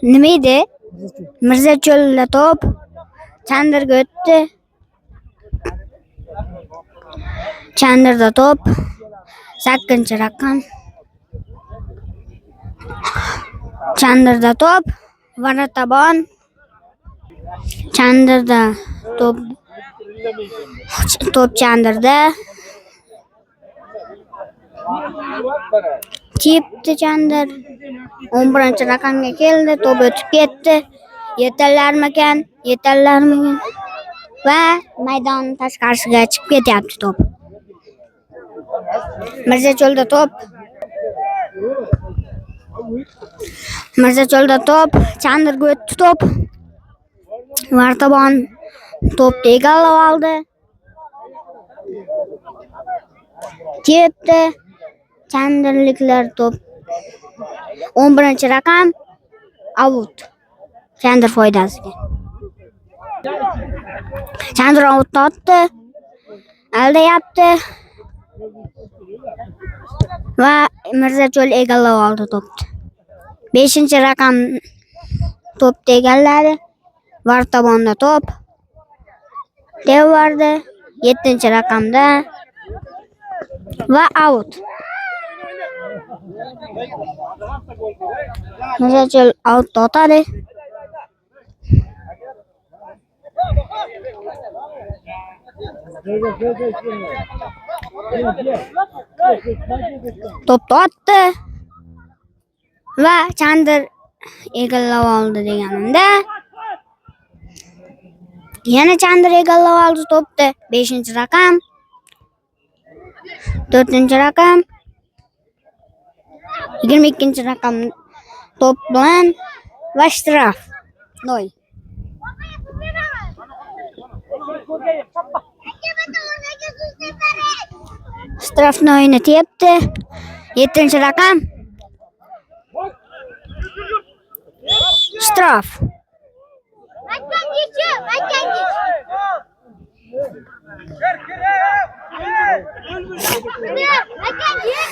Nima edi? Mirzacho'lda top Chandirga o'tdi. Chandirda top 8-raqam. Chandirda top Varatabon. Chandirda top Chandirda Chipti Chandir 11-raqamga keldi, top o'tib ketdi. Yetallarmikan va maydon tashqarisiga chiqib ketyapti top. Mirzacho'lda top Chandirga o'tdi top. Vartabon topni egallab oldi. Ketdi. Chandirliklar top 11-raqam out. Chandir foydasiga. Chandir out otdi. Aldayapti. Va Mirzacho'l egallab oldi topni. 5-raqam topni egalladi. Vartabonda top. Devorda 7-raqamda va out. Mirzacho'l out otadi. Top otdi va Chandir egallab oldi deganimda yana Chandir egallab oldi topni. 5-raqam 4-raqam 22-raqam top bilan va shtraf 0. Shtrafni o'yini tepdi. 7-raqam shtraf.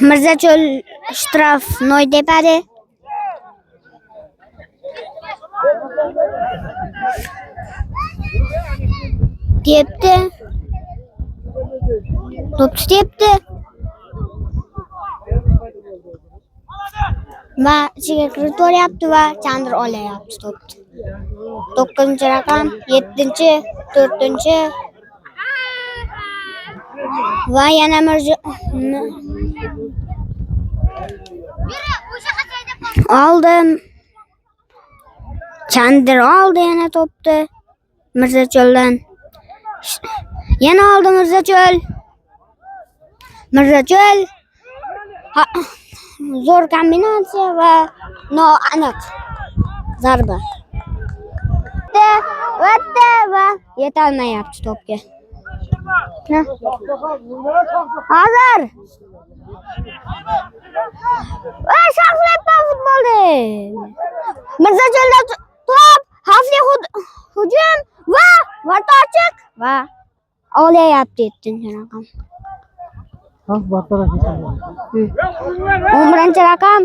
Mirzacho'l shtraf 0 tepadi. Tepdi. Top tepdi. Va ichiga kirib o'tyapti va Chandir olyapti topni. 9-raqam 7-chi 4-chi va yana oldim. Chandir oldi yana topni Mirzacho'ldan. Yana oldi Mirzacho'l. Zo'r kombinatsiya va noaniq zarba. O'tdi va yetolmayapti topga. Hozir. Va shaxmat futbolda. Mirzacho'lda top, xavfli hujum va vaqt ochiq va olyapti 7-raqam. 11-raqam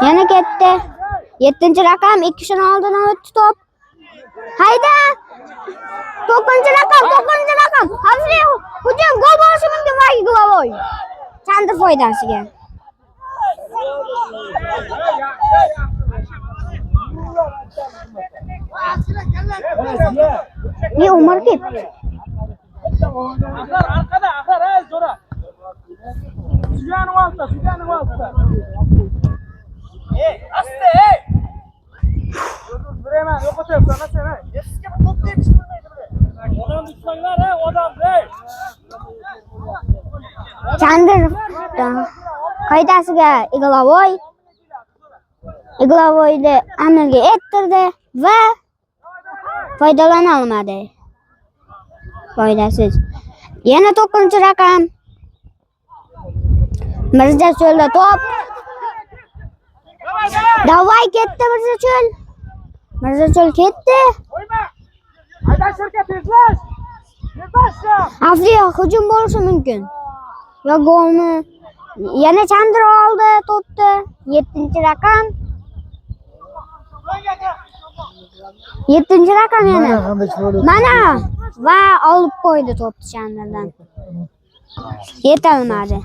yana ketdi. 7-raqam 2 kishini oldidan o'tdi top. Hayda! 9-raqam xavfli hujum gol bo'lishi mumkin va gol. Chandir foydasiga. Ne Umar kep. Arkada zo'ra. Suyani olsa. Asta. Bireman yo'qotyapsan sen. Sizga top deyish bilmaydi bile. Odam dushmanlar, odam. Chandir qoidasiga Iglovoyni amalga ettirdi va foydalana olmadi. Foydasiz. Yana 9-raqam. Mirzacho'lda top. Davay ketdi Mirzacho'l. Mirzacho'l ketdi. Hayda shirka tezlash. Xavfli hujum bo'lishi mumkin. Va golni yana Chandr oldi to'pni. 7-raqam. 7-raqam yana. Mana va olib qo'ydi to'pni Chandrdan. Yetolmadi.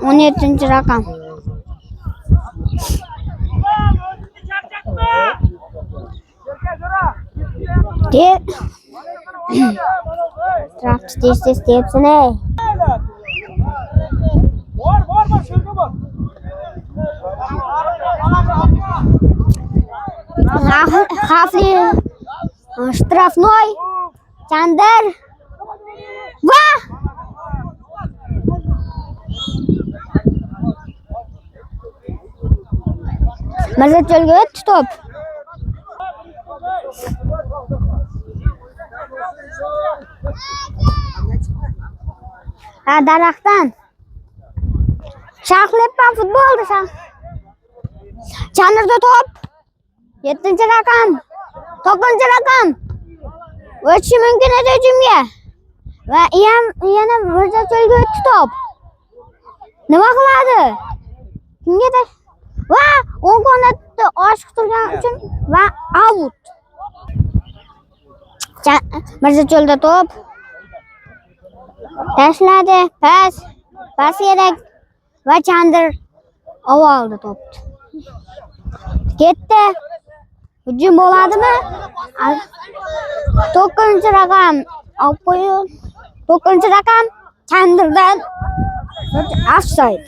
17-raqam. Trafik tez tepsini. Var şurada bak. Xavfli shtrafnoy Chandr va Mirzacho'lga o'tdi to'p. Daraxtdan Sharqleppan futbolda Chandrda to'p. 7-raqam. 9-raqam. O'tishi mumkin edi hujumga. Va yana Mirzacho'lga o'tdi to'p. Nima qiladi? Kimga va o'ng qanotda oshiq turgan uchun va out. Mirzacho'lda to'p. Tashladi. Pas kerak va Chandr oldi to'pni. Ketdi. Hujum bo'ladimi? 9-raqam. Olib qo'ying. 9-raqam Chandrdan offside.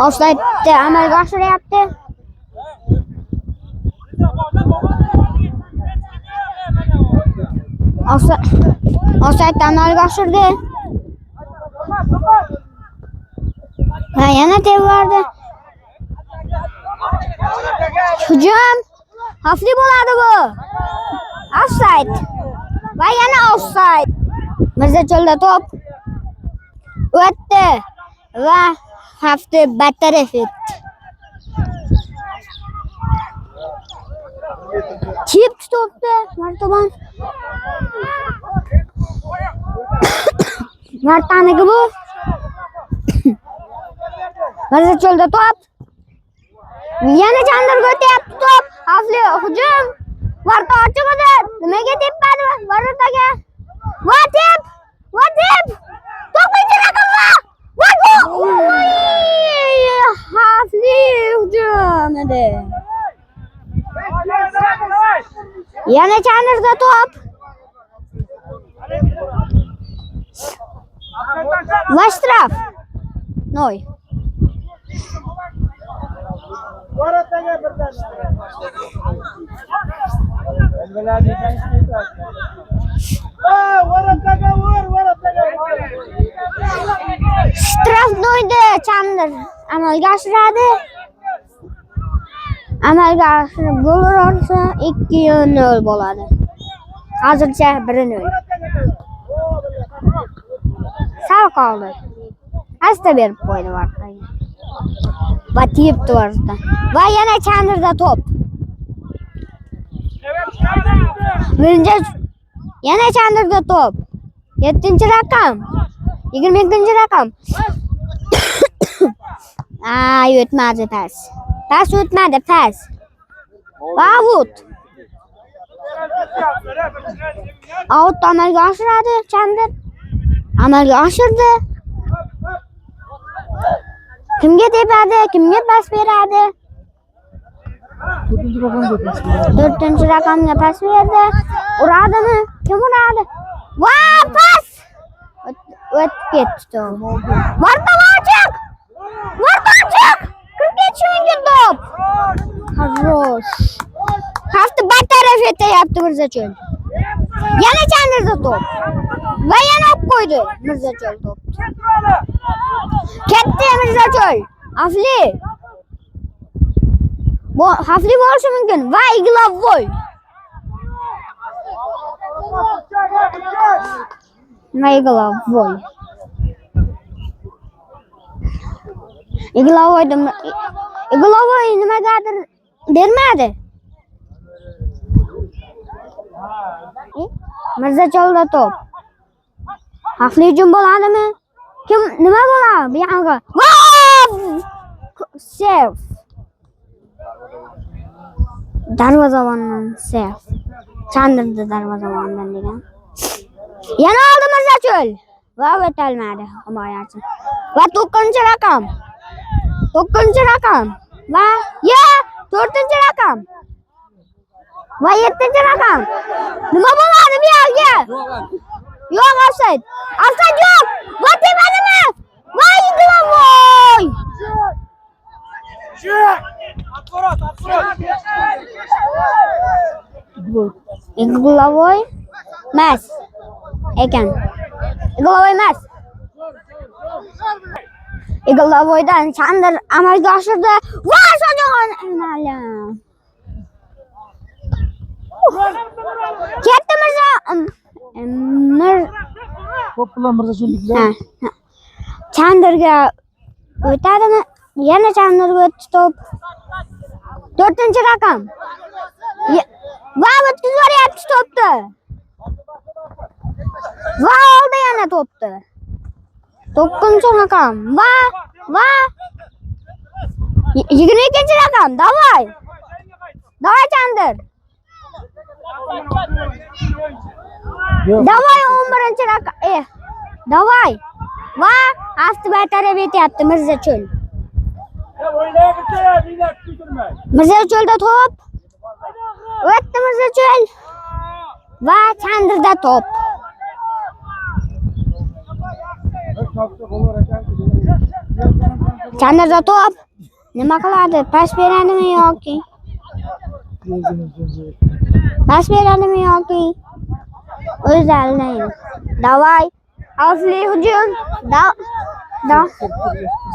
Offside'ni amalga oshiryapti. Offside'ni amalga oshirdi. Va yana tevardi. Hujum xavfli bo'ladi bu. Offside. Va yana offside. Mirzacho'lda to'p. O'tdi va xavfni bartaraf etdi. Chip to'pni martaban. Martaniki bu. Mirzacho'lda to'p. Yana Chandrga o'tyapti to'p. Xavfli hujum. Varta ochiq edi. Nimaga tepadi? Vartaga. Va tep. 9-raqam va gol. Xavfli hujum edi. Yana Chandrda to'p. Va shtraf. Noy. Shtrafnoyni Chandr amalga oshiradi. Amalga oshirib gol ursa 2-0 bo'ladi. Hozircha 1-0. Sal qoldi. Asta berib qo'ydi vaqtga. Va tepdi orada. Va yana Chandrda to'p. Yana Chandrda to'p. 7-raqam. 22-raqam. O'tmadi pas. Pas o'tmadi pas. Out. Out amalga oshiradi Chandr. Amalga oshirdi. Kimga tepadi? Kimga pas beradi? 4-raqamga pas berdi. Uradimi? Kim uradi? Va pas! O'tib ketdi. Varta ochiq! Kim ketishi mumkin to'p? Xo'sh. Xavfni bartaraf etyapti Mirzacho'l. Yana Chandrda to'p. Va yana olib qo'ydi Mirzacho'l to'p. Ketdi Mirzacho'l. Xavfli bo'lishi mumkin. Va iglovoy. Iglovoyda Iglavoy nimagadir bermadi. Mirzachyo'lda to'p. Xavfli hujum bo'ladimi? Kim nima bo'ladi? Bu yoqqa. Save. Darvozabondan save. Chandirdi darvozabondan degan. Yana oldi Mirzachyo'l. Va o'tolmadi himoyachi. Va 9-raqam. 9-raqam. Va 4-raqam. Va 7-raqam. Nima bo'ladi bu yerga? Yo'q, offside. Offside yo'q. Va temadimi? Va Iglavoy. Iglavoy emas ekan. Iglavoy emas. Iglavoydan Chandir amalga oshirdi. Va Shojaxon Amalim. Katta Mirza To'p bilan Mirzachyo'lliklar. Chandirga o'tadimi? Yana Chandirga o'tdi to'p. 4-raqam. Va o'tkazib yuboryapti to'pni. Va oldi yana to'pni. 9-raqam. Va 22-raqam. Davay. Davay Chandir. Davay 11-raqam. Davay. Va aftiba taraf etyapti Mirzachyo'l. Mirzachyo'lda to'p. O'tdi Mirzachyo'l. Va Chandirda to'p. Chandirda to'p. Nima qiladi? Pas beradimi yoki? Pas beradimi yoki? O'zi aldaydi. Davay. Xavfli hujum.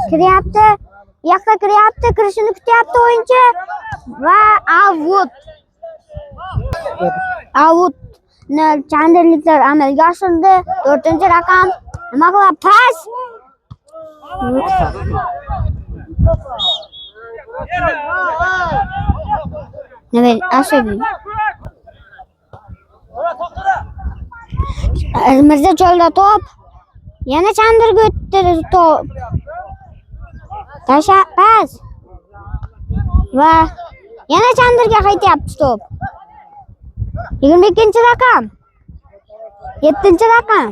Kiryapti. Yoqqa kiryapti. Kirishini kutyapti o'yinchi. Va out. Outni Chandirliklar amalga oshirdi. 4-raqam. Nima qiladi? Pas. Nima ashabi? Mirzachyo'lda to'p. Yana Chandirga o'tdi to'p. Tasha pas. Va yana Chandirga qaytyapti to'p. 22-raqam. 7-raqam.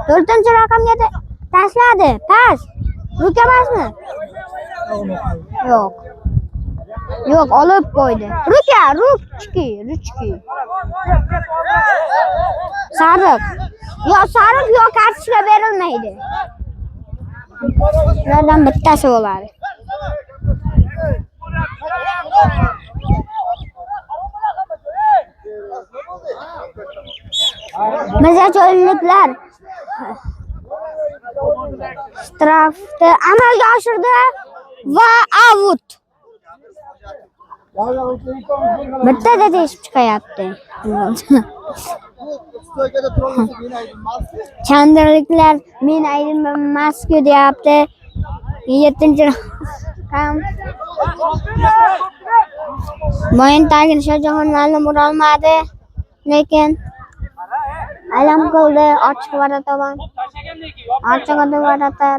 4-raqamga tashladi. Pas. Ruka emasmi? Yo'q. Yo'q, olib qo'ydi. Ruchki. Sariq. Yo sariq yo kartochka berilmaydi. Ulardan bittasi bo'ladi. Mirzachyo'lliklar strafni amalga oshirdi va out. Bittada teshib chiqayapti. Chandirliklar men aytdim masku deyapti. 7-raqam. Mo'yin tagini Shojaxon Amalim urolmadi. Lekin alam qildi. Ochiq varataban. Ochiq varatar.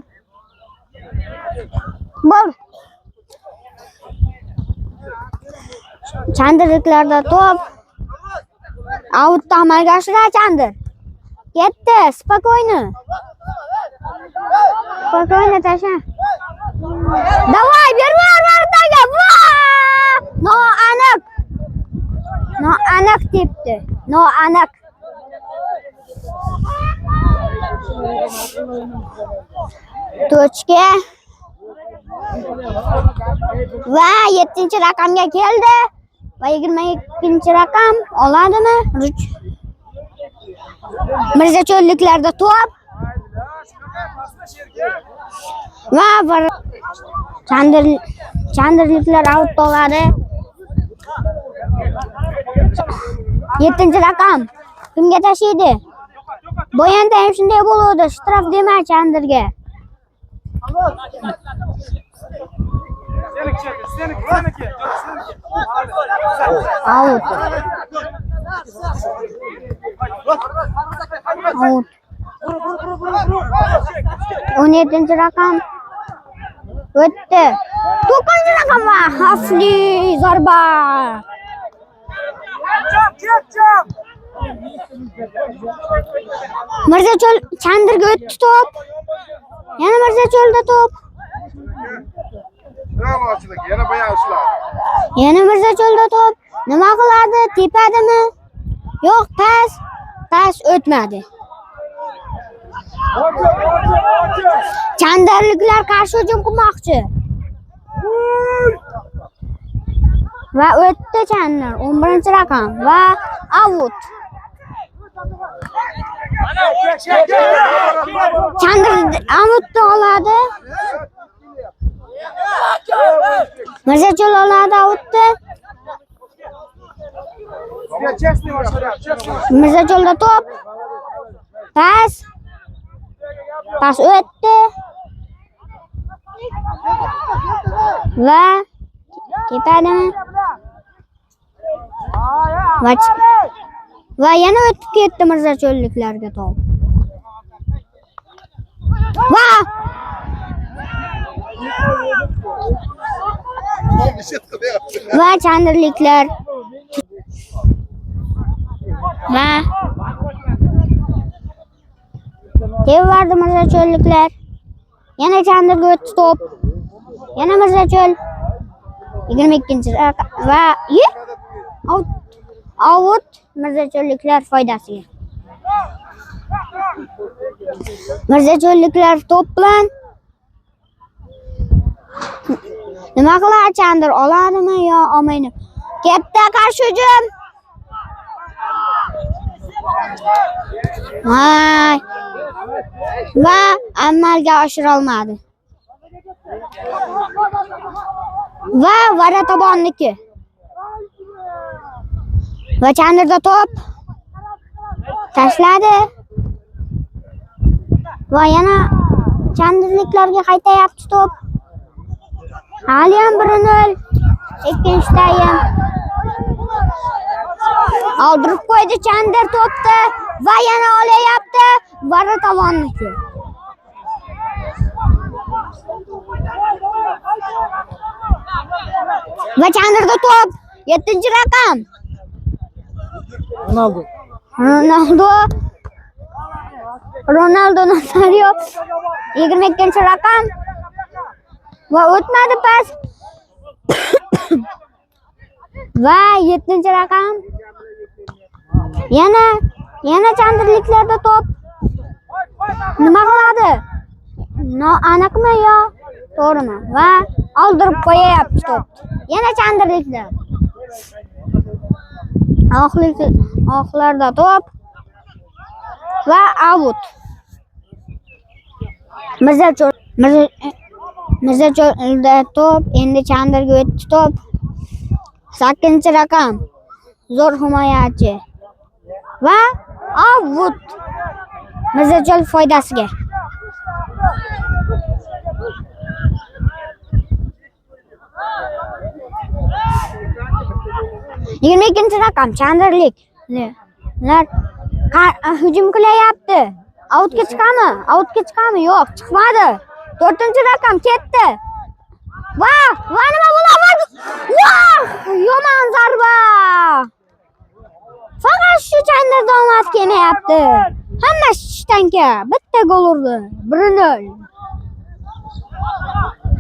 Bol. Chandirliklarda to'p. Outda amalga oshiradi Chandir. Ketdi, spokойно. Spokойно tasha. Davay, bermar varataga. Noaniq debdi. Noaniq. Tochka. Va 7-raqamga keldi. Va 22-raqam oladimi? Mirzachyo'lliklarda to'p. Va Chandirliklar out bo'ladi. 7-raqam. Kimga tashiydi? Bo'yanda ham shunday bo'ladi. Shtraf dema Chandirga. Seniki. Out. Out. 17 rakam. O'tdi. 9 rakam va xavfli zarba. Mirzacho'l Chandirga o'tdi to'p. Yana Mirzacho'lda to'p. Yana bayağı ushlar. Yana Mirzacho'lda to'p. Nima qiladi? Tepadimi? Yo'q, pas o'tmadi. Chandirliklar qarshi hujum qilmoqchi. Va o'tdi Chandir 11-rakam va out. Chandir outni oladi. Mirzacho'l oladi outni. Mirzacho'lda to'p. Pas o'tdi. Va tepadimi? Va yana o'tib ketdi Mirzacho'lliklarga to'p. Va Chandirliklar va tevardi Mirzacho'lliklar. Yana Chandirga o'tdi to'p. Yana Mirzacho'l 22-rakam va out Mirzacho'lliklar foydasiga. Mirzacho'lliklar to'p bilan nima qiladi? Chandir oladimi yo olmaydi? Katta qarshi hujum. Va amalga oshira olmadi. Va Varatobonniki. Va Chandirda to'p tashladi. Va yana Chandirliklarga qaytayapti to'p. Haliyam 1-0. Ikkinchi taym. Oldirib qo'ydi Chandir to'pni va yana olayapti. Varatobonniki. Va Chandirda to'p 7-rakam. Ronaldo Nazario 22-rakam. Va o'tmadi pas. Va 7-rakam. Yana Chandirliklarda to'p. Nima qiladi? Aniqmi yo to'g'rimi? Va oldirib qo'yapti to'p. Yana Chandirliklar. Oxirlarda to'p va out. Mirzacho'lda to'p, endi Chandirga o'tdi to'p. 8-rakam. Zo'r himoyachi. Va out. Mirzacho'l foydasiga. Yigirma rakam Chandirliklar hujum qilyapti. Outga chiqami? Yo'q, chiqmadi. 4-rakam ketdi. Va nima bo'ladi? Yomon zarba. Faqat shu Chandirda omad kelmayapti. Hamma shtanka. Bitta gol urdi. 1-0.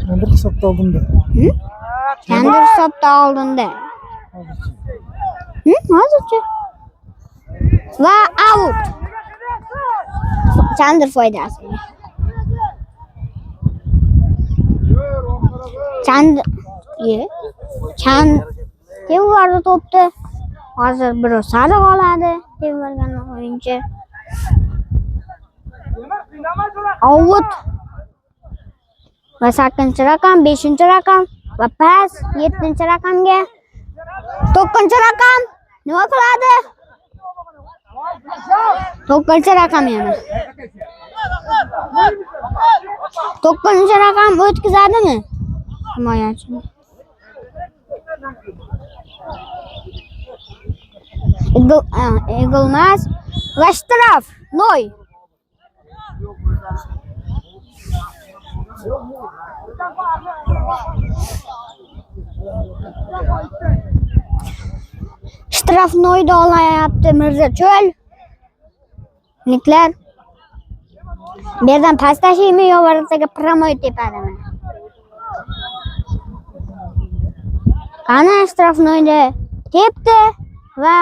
Chandir hisobda oldinda. Chandir hisobda oldinda. Hozircha. Va out. Chandir foydasiga. Tevardi to'pni. Hozir biri sariq oladi. Tevargan o'yinchi. Out. Va 8-rakam, 5-rakam va pas 7-rakamga. 9-rakam. Nima qiladi? 9-rakam yana. 9-rakam o'tkazadimi? Himoyachi. Yig'ilmas va shtraf 0. Shtraf 0 olayapti Mirzacho'l. Niklar. Bu yerdan past tashlaymi yo varataga promoy tepadimi? Qani shtraf 0 tepdi va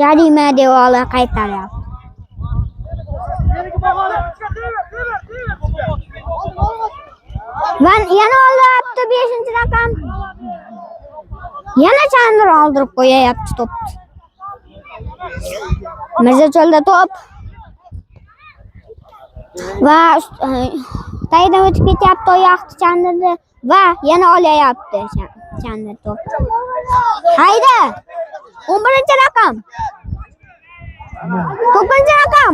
jarima devori qaytaryapti. Va yana olyapti 5-raqam. Yana Chandr oldirib qo'yayapti to'pni. Mirzacho'lda to'p. Va tagidan o'tib ketyapti oyoqni Chandrni va yana olyapti Chandr to'p. Hayda! 11-raqam. 9-raqam.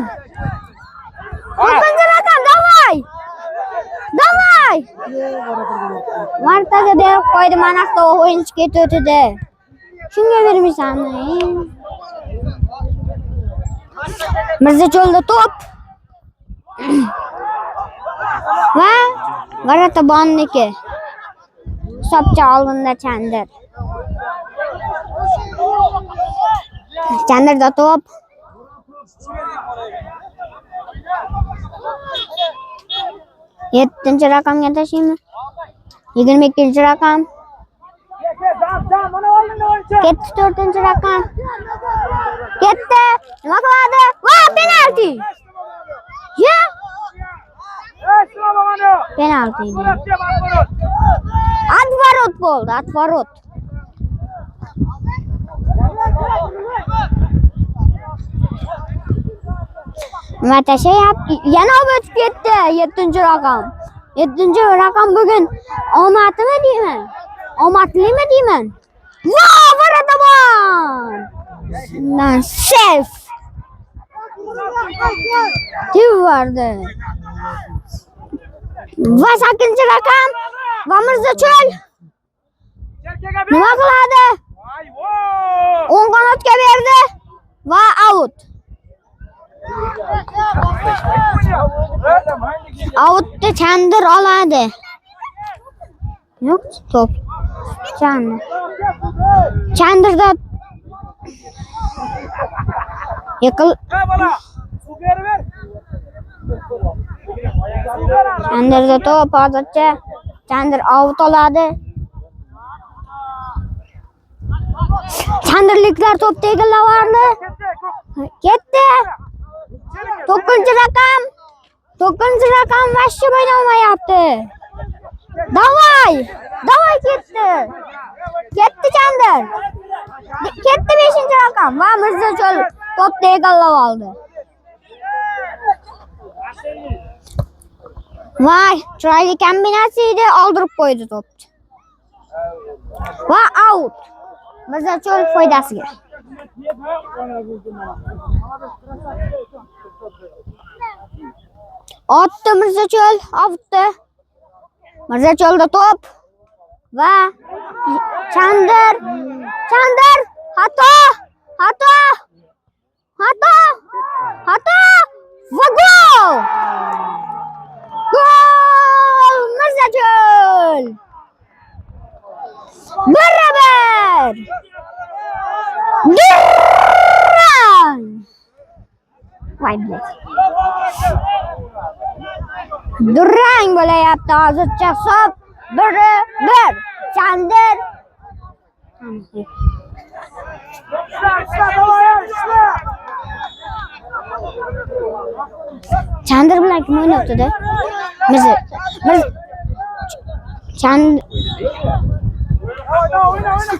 9-raqam, davay! Davay! Martaga berib qo'ydi, mana bu o'yinchi ketdi. Shunga bermaysanmi? Mirzacho'lda to'p. Va Varatabonniki. Hisobcha oldinda Chandr. Chandrda to'p. Yettinchi raqamga tashlaymi? 22-raqam. Ketdi 4-raqam. Ketdi. Nima qiladi? Va penalti. Ya. Penalti. Atvorot bo'ldi, atvorot. Nima tashlayapti? Yana o'tib ketdi 7-raqam. 7-raqam bugun omadlimi deyman? Omadlimi deyman? Va Varatabon! Nasef. Devordi. Va 8-raqam va Mirzacho'l. Nima qiladi? O'ng qanotga berdi va out. Outni Chandr oladi. Yo'q, to'p. Chandrda yiqil. Chandrda to'p hozircha Chandr out oladi. Chandrliklar to'pni egallavordi. Ketdi. 9-raqam. 9-raqam vashchi o'ynamayapti. Davay! Davay ketdi. Ketdi Chandr. Ketdi 5-raqam. Va Mirzacho'l to'pni egallab oldi. Voy, chiroyli kombinatsiya edi, oldirib qo'ydi to'pni. Va out. Mirzacho'l foydasiga. Otdi Mirzacho'l, outdi. Mirzacho'lda to'p va Chandr. Xato. Va gol! Gol! Mirzacho'l! Barabar! Durang! Voy bilet. Durang bo'layapti hozircha hisob 1-1. Chandr. Chandr bilan kim o'ynayapti-da?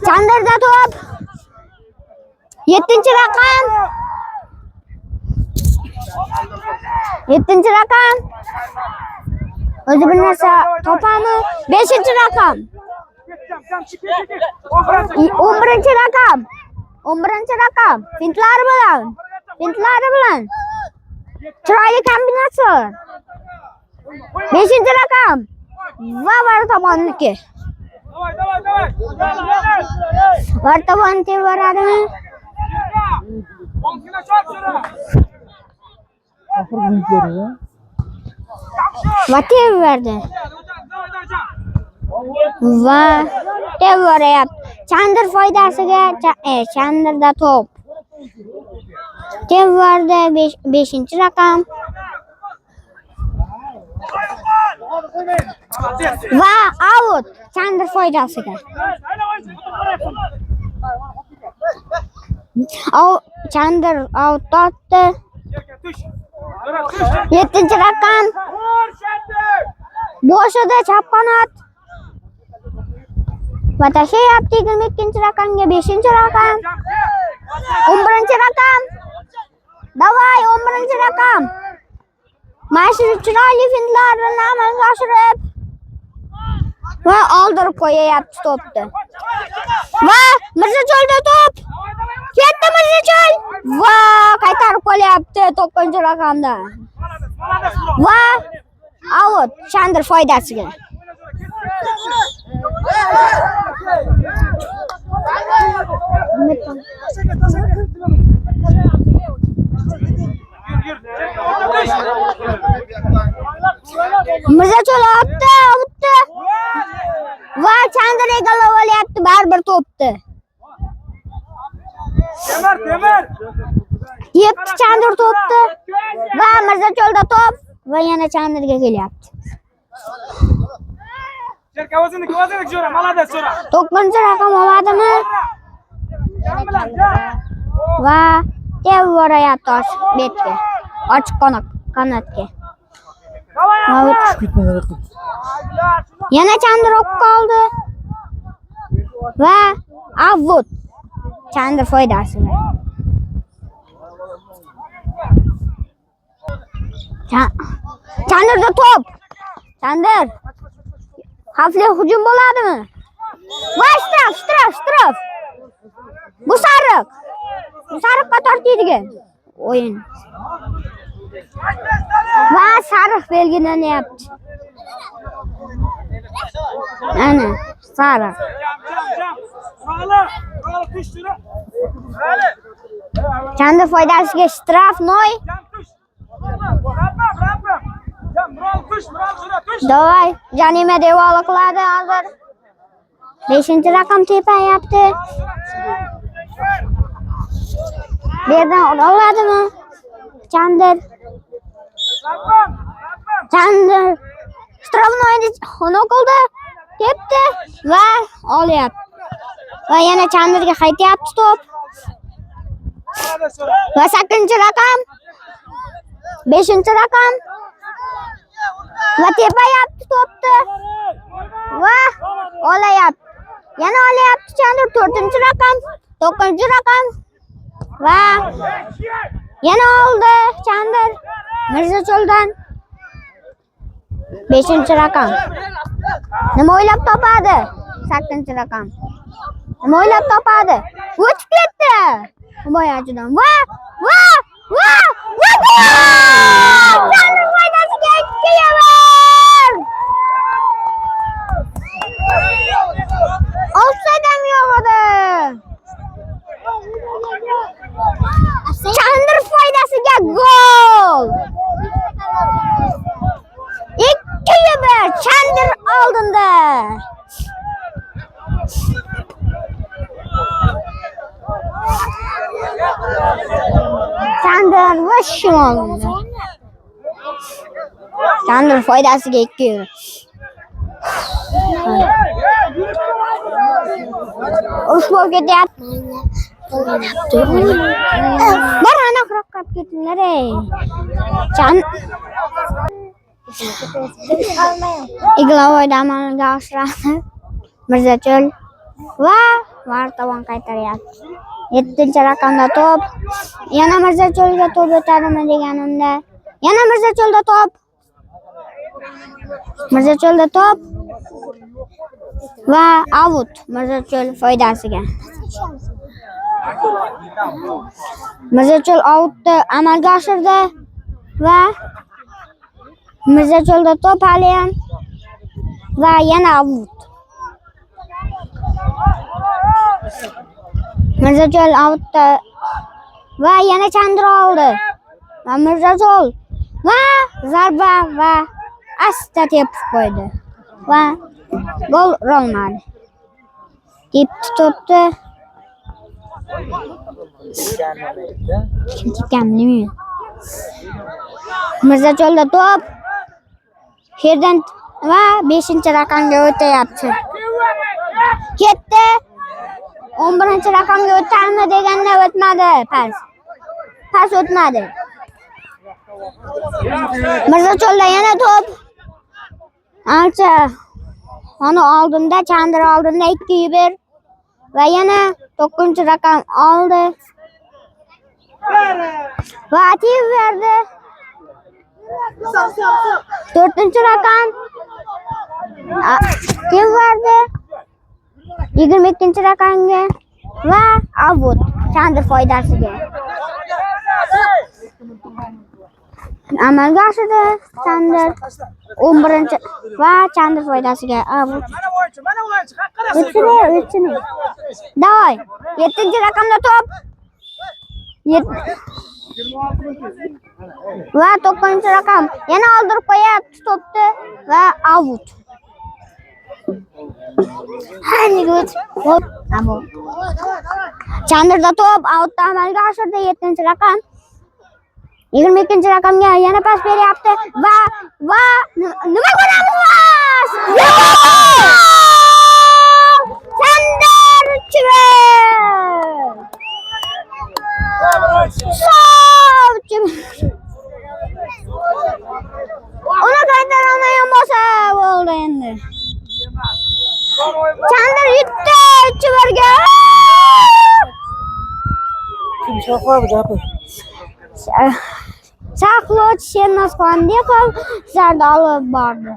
Chandrda to'p. 7-raqam. 7-raqam. O'zi bir narsa topami? 5-raqam. 11-raqam. 11-raqam. Fintlari bilan. Chiroyli kombinatsiyalar. 5-raqam. Va Varatabonniki. Давай. Vartawan tevaradimi? Va tevardi. Va tevaryapti. Chandir foydasiga chandirda to'p. Tevardi 5-raqam. Va out. Chandir foydasiga. Chandir out tortdi. 7-raqam. Boshida chap qanot. Va tashlayapti 22-raqamga 5-raqam. 11-raqam. Davay 11-raqam. Mana chiroyli fintlarni amalga oshirib va oldirib qo'yayapti to'pni. Va Mirzacho'lda to'p. Ketdi Mirzacho'l. Va qaytarib qo'yapti 9-raqamda. Va out. Chandir foydasiga. Mirzacho'l otdi. Va Chandir egallab olyapti baribir to'pni. Temir. Yetdi Chandir to'pni. Va Mirzacho'lda to'p va yana Chandirga kelyapti. O'zini jo'ra, молодец jo'ra. 9-raqam oladimi? Va tevaryapti betga. Ochiq qanotga. Yana Chandir o'q qoldi. Va out. Chandir foydasiga. Chandirda to'p. Chandir. Xavfli hujum bo'ladimi? Va shtraf. Bu sariq. Sariqqa tortadigan o'yin. Va sariq belgilanyapti. Ana, sariq. Chandir foydasiga shtraf noy. Davay, jarima devori qiladi hozir. 5-raqam tepayapti. Bu yerdan oladimi? Chandir. Strafnoyni xona qildi. Tepdi va olyapti. Va yana Chandirga qaytyapti to'p. Va 8-raqam. 5-raqam. Va tepayapti to'pni. Va olyapti. Yana olyapti Chandir 4-raqam. 9-raqam. Va yana oldi Chandir Mirzacho'ldan 5-raqam. Nima o'ylab topadi? 8-raqam. Nima o'ylab topadi? O'tib ketdi. Himoyachidan. Va Chandir foydasiga 2-yor. Offside ham yo'q edi. Chandir foydasiga gol. 2-1 Chandir oldinda. Chandir va shimolda. Chandir foydasiga 2-1. Ushbu ketyapti. Bir aniqroq qilib ketinglar ey. Iglavoyda amalga oshiradi. Mirzacho'l va Vartawan qaytaryapti. 7-raqamda to'p. Yana Mirzacho'lga to'p o'tadimi deganimda. Yana Mirzacho'lda to'p. Va out. Mirzacho'l foydasiga. Mirzacho'l outni amalga oshirdi va Mirzacho'lda to'p hali ham va yana out. Mirzacho'l outda va yana Chandra oldi. Va Mirzacho'l va zarba va asta tepib qo'ydi. Va gol urolmadi. Tepdi to'pni. Kim tekkan bilmayman. Mirzacho'lda to'p. Yerdan va 5-raqamga o'tayapti. Ketdi. 11-raqamga o'tami deganda o'tmadi. Pas o'tmadi. Mirzacho'lda yana to'p. Ancha ana oldinda Chandra oldinda 2-1 va yana 9-raqam oldi. Va ativ berdi. 4-raqam kim verdi? 22-raqamga va out. Chandra foydasiga. Amalga oshirdi Chandra 11 va Chandra foydasiga out. O'tchini. Davay. 7-raqamda to'p. Va 9-raqam yana oldirib qo'yapti to'pni va out. Hanigut. Chandrada to'p outda amalga oshirdi 7-raqam. 22-raqamga yana pas beryapti va nima ko'ramiz? Ona qaytarilmagan bo'lsa bo'ldi endi. Chandra yutdi 3-1 ga. Kim chaqirdi gapi? Saqlovchi Sernozxon deb zarda olib bordi.